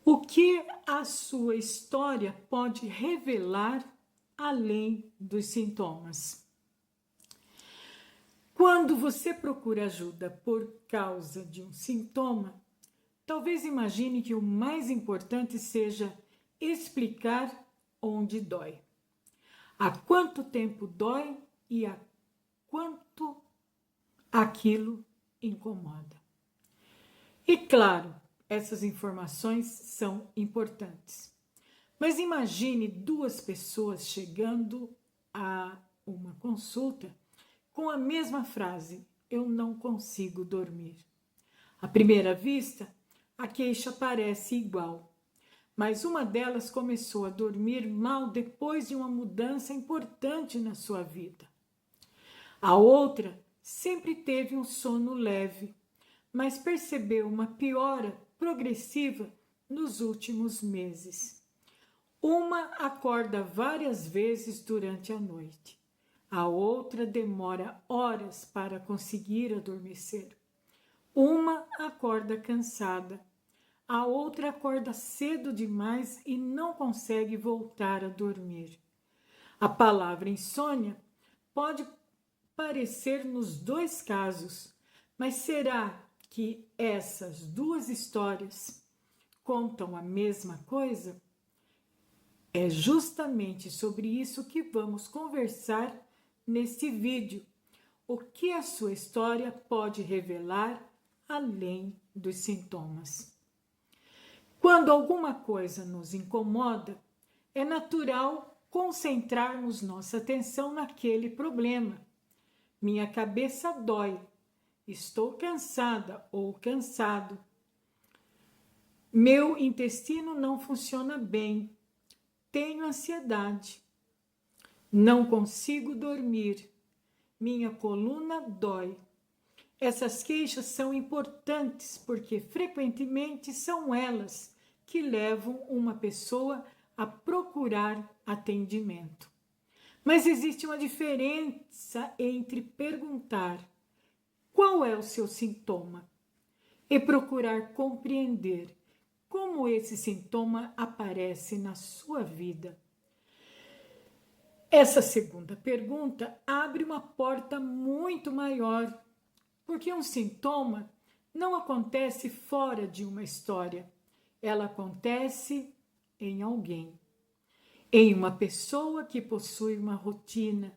O que a sua história pode revelar além dos sintomas? Quando você procura ajuda por causa de um sintoma, talvez imagine que o mais importante seja explicar onde dói, há quanto tempo dói e há quanto aquilo incomoda. E claro, essas informações são importantes. Mas imagine duas pessoas chegando a uma consulta com a mesma frase: eu não consigo dormir. À primeira vista, a queixa parece igual, mas uma delas começou a dormir mal depois de uma mudança importante na sua vida. A outra sempre teve um sono leve, mas percebeu uma piora progressiva nos últimos meses. Uma acorda várias vezes durante a noite. A outra demora horas para conseguir adormecer. Uma acorda cansada. A outra acorda cedo demais e não consegue voltar a dormir. A palavra insônia pode parecer nos dois casos, mas será que essas duas histórias contam a mesma coisa? É justamente sobre isso que vamos conversar neste vídeo. O que a sua história pode revelar além dos sintomas? Quando alguma coisa nos incomoda, é natural concentrarmos nossa atenção naquele problema. Minha cabeça dói, estou cansada ou cansado. Meu intestino não funciona bem, tenho ansiedade, não consigo dormir, minha coluna dói. Essas queixas são importantes porque frequentemente são elas que levam uma pessoa a procurar atendimento. Mas existe uma diferença entre perguntar qual é o seu sintoma e procurar compreender como esse sintoma aparece na sua vida. Essa segunda pergunta abre uma porta muito maior, porque um sintoma não acontece fora de uma história, ela acontece em alguém, em uma pessoa que possui uma rotina,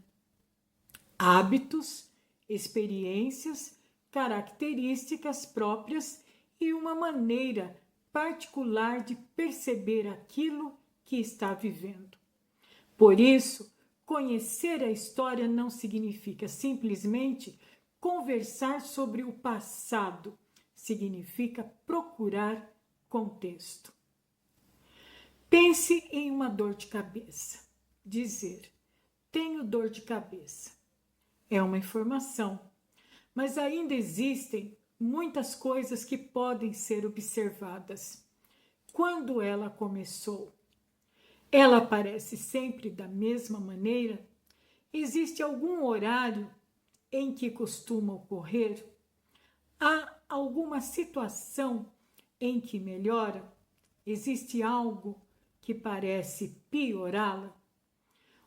hábitos, experiências, características próprias e uma maneira particular de perceber aquilo que está vivendo. Por isso, conhecer a história não significa simplesmente conversar sobre o passado, significa procurar contexto. Pense em uma dor de cabeça. Dizer, tenho dor de cabeça, é uma informação, mas ainda existem muitas coisas que podem ser observadas. Quando ela começou? Ela aparece sempre da mesma maneira? Existe algum horário em que costuma ocorrer? Há alguma situação em que melhora? Existe algo que parece piorá-la?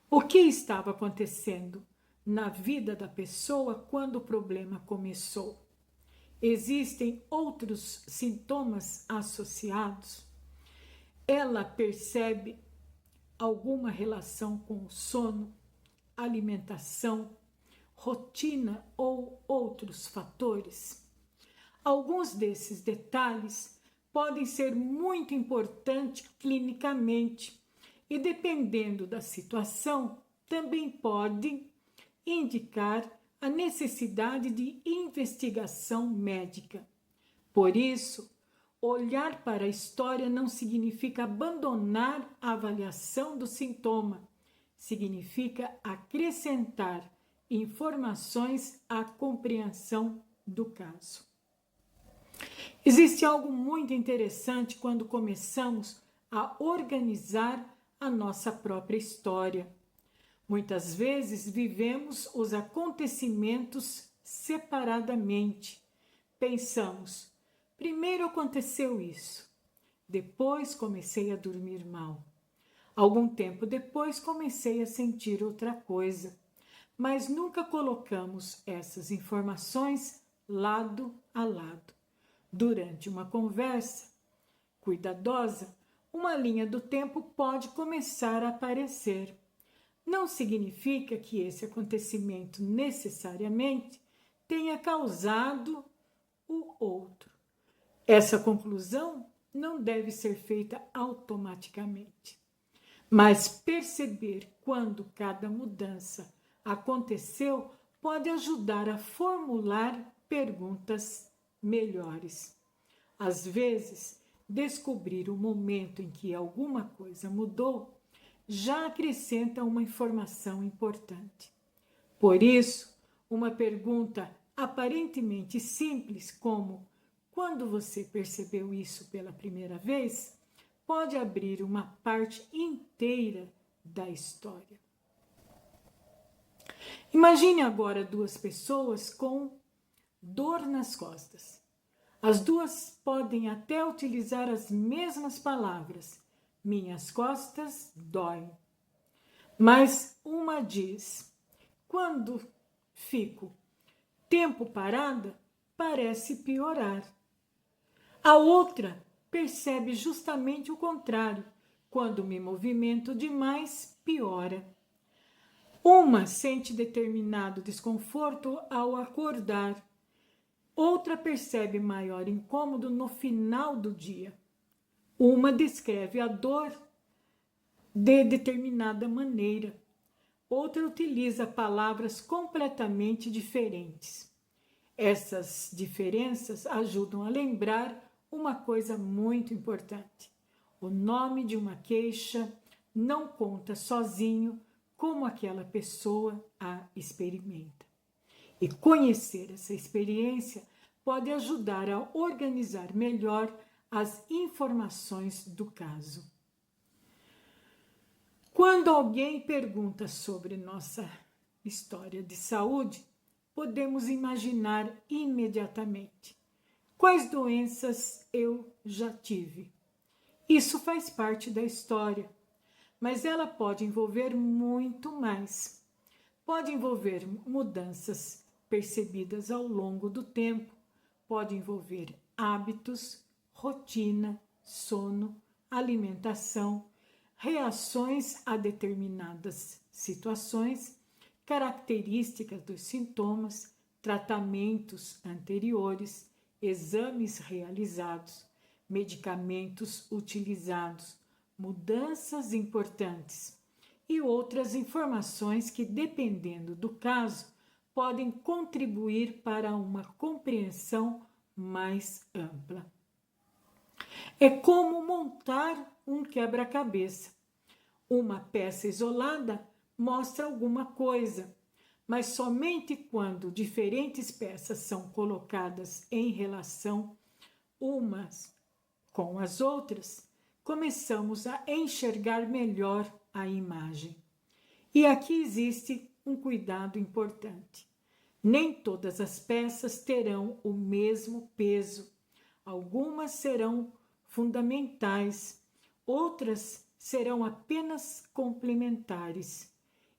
O que estava acontecendo na vida da pessoa quando o problema começou? Existem outros sintomas associados? Ela percebe alguma relação com o sono, alimentação, rotina ou outros fatores? Alguns desses detalhes podem ser muito importantes clinicamente e, dependendo da situação, também podem indicar a necessidade de investigação médica. Por isso, olhar para a história não significa abandonar a avaliação do sintoma, significa acrescentar informações à compreensão do caso. Existe algo muito interessante quando começamos a organizar a nossa própria história. Muitas vezes vivemos os acontecimentos separadamente. Pensamos, primeiro aconteceu isso, Depois comecei a dormir mal. Algum tempo depois comecei a sentir outra coisa, mas nunca colocamos essas informações lado a lado. Durante uma conversa cuidadosa, uma linha do tempo pode começar a aparecer. Não significa que esse acontecimento necessariamente tenha causado o outro. Essa conclusão não deve ser feita automaticamente, mas perceber quando cada mudança aconteceu pode ajudar a formular perguntas melhores. Às vezes, descobrir o momento em que alguma coisa mudou já acrescenta uma informação importante. Por isso, uma pergunta aparentemente simples, como quando você percebeu isso pela primeira vez, pode abrir uma parte inteira da história. Imagine agora duas pessoas com dor nas costas. As duas podem até utilizar as mesmas palavras. Minhas costas doem. Mas uma diz: quando fico tempo parada, parece piorar. A outra percebe justamente o contrário. Quando me movimento demais, piora. Uma sente determinado desconforto ao acordar. Outra percebe maior incômodo no final do dia. Uma descreve a dor de determinada maneira. Outra utiliza palavras completamente diferentes. Essas diferenças ajudam a lembrar uma coisa muito importante. O nome de uma queixa não conta sozinho como aquela pessoa a experimenta. E conhecer essa experiência pode ajudar a organizar melhor as informações do caso. Quando alguém pergunta sobre nossa história de saúde, podemos imaginar imediatamente quais doenças eu já tive. Isso faz parte da história, mas ela pode envolver muito mais. Pode envolver mudanças percebidas ao longo do tempo, pode envolver hábitos, rotina, sono, alimentação, reações a determinadas situações, características dos sintomas, tratamentos anteriores, exames realizados, medicamentos utilizados, mudanças importantes e outras informações que, dependendo do caso, podem contribuir para uma compreensão mais ampla. É como montar um quebra-cabeça. Uma peça isolada mostra alguma coisa, mas somente quando diferentes peças são colocadas em relação umas com as outras, começamos a enxergar melhor a imagem. E aqui existe um cuidado importante. Nem todas as peças terão o mesmo peso. Algumas serão fundamentais, outras serão apenas complementares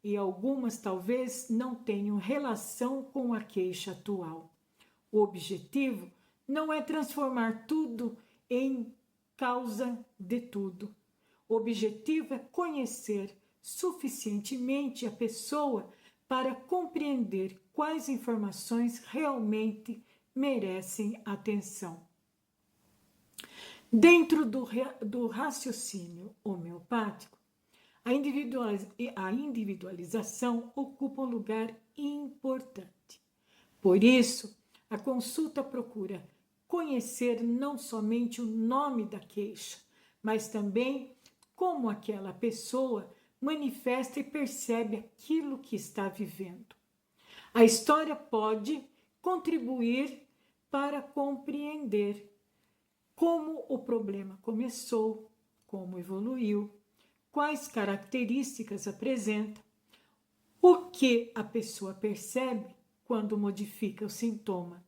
e algumas talvez não tenham relação com a queixa atual. O objetivo não é transformar tudo em causa de tudo. O objetivo é conhecer suficientemente a pessoa para compreender quais informações realmente merecem atenção. Dentro do raciocínio homeopático, a individualização ocupa um lugar importante. Por isso, a consulta procura conhecer não somente o nome da queixa, mas também como aquela pessoa manifesta e percebe aquilo que está vivendo. A história pode contribuir para compreender como o problema começou, como evoluiu, quais características apresenta, o que a pessoa percebe quando modifica o sintoma,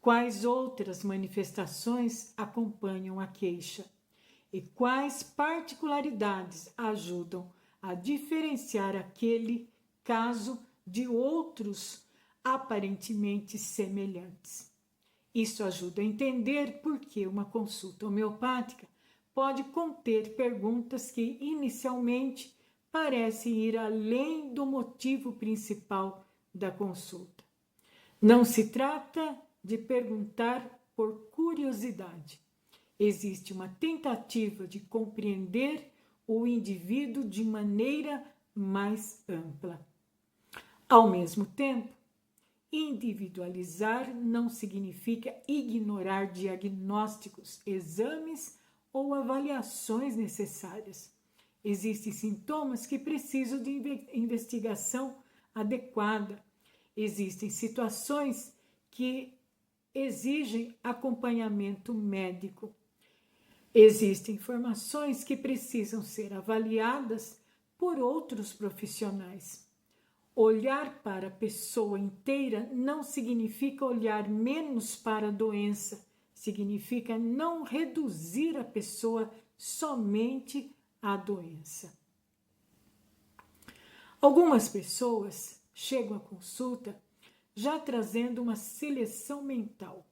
quais outras manifestações acompanham a queixa e quais particularidades ajudam a diferenciar aquele caso de outros aparentemente semelhantes. Isso ajuda a entender por que uma consulta homeopática pode conter perguntas que inicialmente parecem ir além do motivo principal da consulta. Não se trata de perguntar por curiosidade. Existe uma tentativa de compreender o indivíduo de maneira mais ampla. Ao mesmo tempo, individualizar não significa ignorar diagnósticos, exames ou avaliações necessárias. Existem sintomas que precisam de investigação adequada. Existem situações que exigem acompanhamento médico. Existem informações que precisam ser avaliadas por outros profissionais. Olhar para a pessoa inteira não significa olhar menos para a doença, significa não reduzir a pessoa somente à doença. Algumas pessoas chegam à consulta já trazendo uma seleção mental.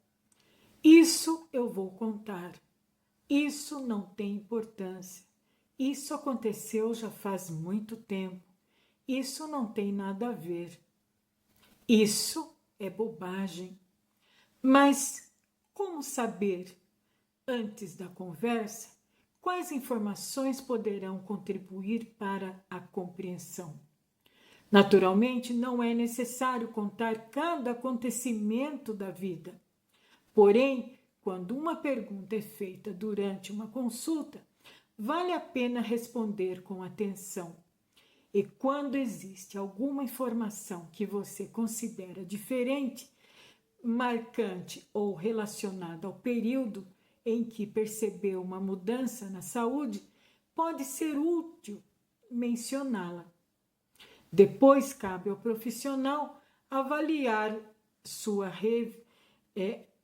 Isso eu vou contar. Isso não tem importância. Isso aconteceu já faz muito tempo. Isso não tem nada a ver. Isso é bobagem. Mas como saber, antes da conversa, quais informações poderão contribuir para a compreensão? Naturalmente, não é necessário contar cada acontecimento da vida. Porém, quando uma pergunta é feita durante uma consulta, vale a pena responder com atenção. E quando existe alguma informação que você considera diferente, marcante ou relacionada ao período em que percebeu uma mudança na saúde, pode ser útil mencioná-la. Depois, cabe ao profissional avaliar sua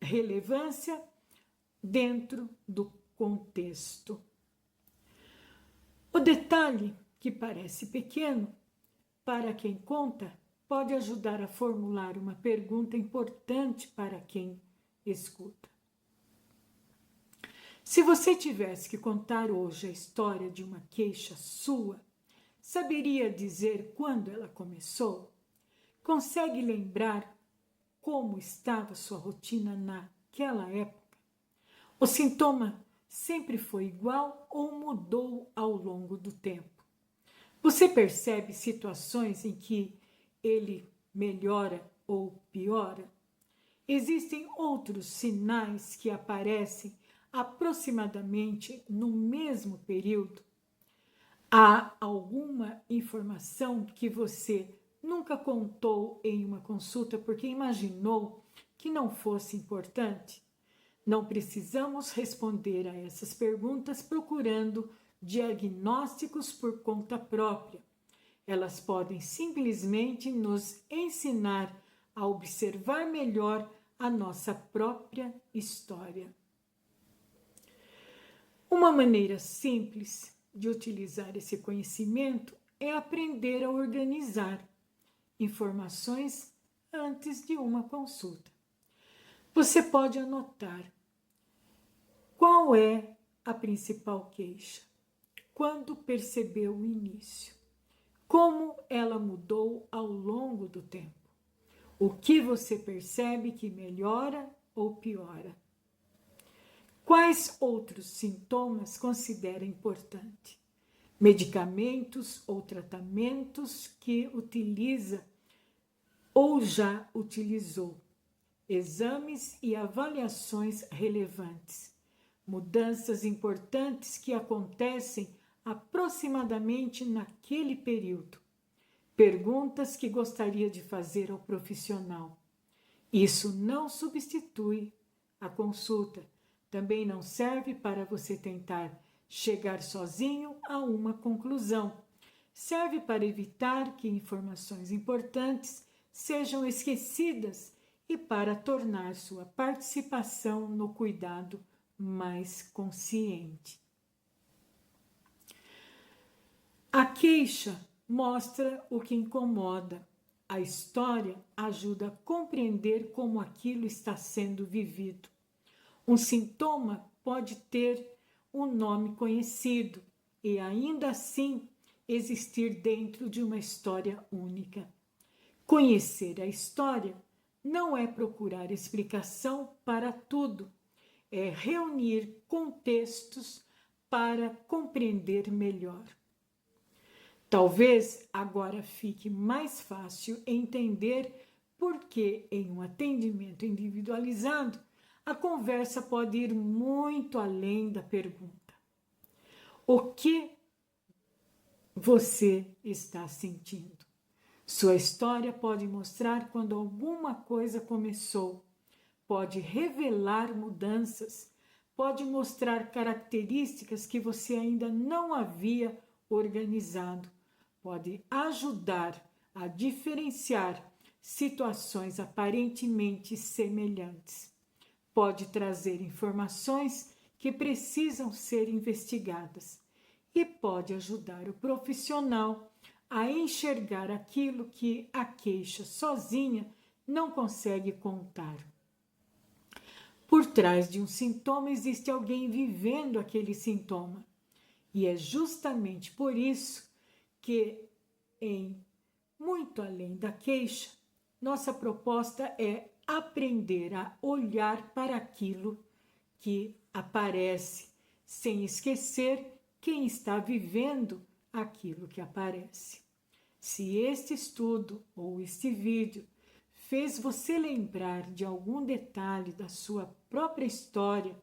relevância dentro do contexto. O detalhe, que parece pequeno, para quem conta, pode ajudar a formular uma pergunta importante para quem escuta. Se você tivesse que contar hoje a história de uma queixa sua, saberia dizer quando ela começou? Consegue lembrar como estava sua rotina naquela época? O sintoma sempre foi igual ou mudou ao longo do tempo? Você percebe situações em que ele melhora ou piora? Existem outros sinais que aparecem aproximadamente no mesmo período? Há alguma informação que você nunca contou em uma consulta porque imaginou que não fosse importante? Não precisamos responder a essas perguntas procurando diagnósticos por conta própria. Elas podem simplesmente nos ensinar a observar melhor a nossa própria história. Uma maneira simples de utilizar esse conhecimento é aprender a organizar informações antes de uma consulta. Você pode anotar qual é a principal queixa, quando percebeu o início, como ela mudou ao longo do tempo, o que você percebe que melhora ou piora. Quais outros sintomas considera importante? Medicamentos ou tratamentos que utiliza ou já utilizou. Exames e avaliações relevantes. Mudanças importantes que acontecem aproximadamente naquele período. Perguntas que gostaria de fazer ao profissional. Isso não substitui a consulta. Também não serve para você tentar chegar sozinho a uma conclusão. Serve para evitar que informações importantes sejam esquecidas e para tornar sua participação no cuidado mais consciente. A queixa mostra o que incomoda. A história ajuda a compreender como aquilo está sendo vivido. Um sintoma pode ter um nome conhecido e ainda assim existir dentro de uma história única. Conhecer a história não é procurar explicação para tudo, é reunir contextos para compreender melhor. Talvez agora fique mais fácil entender por que, em um atendimento individualizado, a conversa pode ir muito além da pergunta: o que você está sentindo? Sua história pode mostrar quando alguma coisa começou, pode revelar mudanças, pode mostrar características que você ainda não havia organizado, pode ajudar a diferenciar situações aparentemente semelhantes, pode trazer informações que precisam ser investigadas e pode ajudar o profissional a enxergar aquilo que a queixa sozinha não consegue contar. Por trás de um sintoma existe alguém vivendo aquele sintoma. E é justamente por isso que, muito além da queixa, nossa proposta é aprender a olhar para aquilo que aparece, sem esquecer quem está vivendo aquilo que aparece. Se este estudo ou este vídeo fez você lembrar de algum detalhe da sua própria história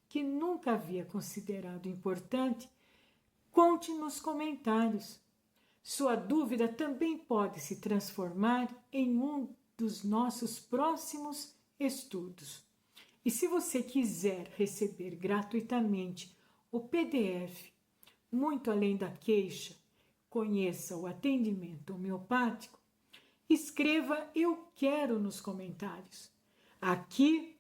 que nunca havia considerado importante, conte nos comentários. Sua dúvida também pode se transformar em um dos nossos próximos estudos. E se você quiser receber gratuitamente o PDF Muito Além da Queixa, conheça o atendimento homeopático, escreva "Eu quero" nos comentários. Aqui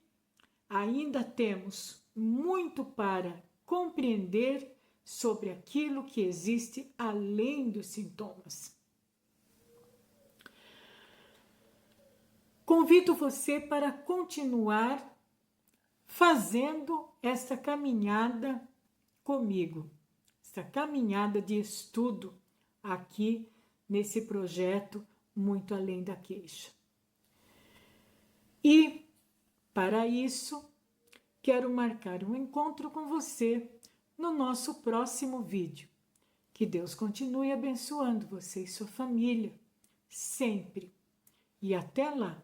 ainda temos muito para compreender sobre aquilo que existe além dos sintomas. Convido você para continuar fazendo esta caminhada comigo, esta caminhada de estudo aqui nesse projeto Muito Além da Queixa. E, para isso, quero marcar um encontro com você no nosso próximo vídeo. Que Deus continue abençoando você e sua família, sempre. E até lá!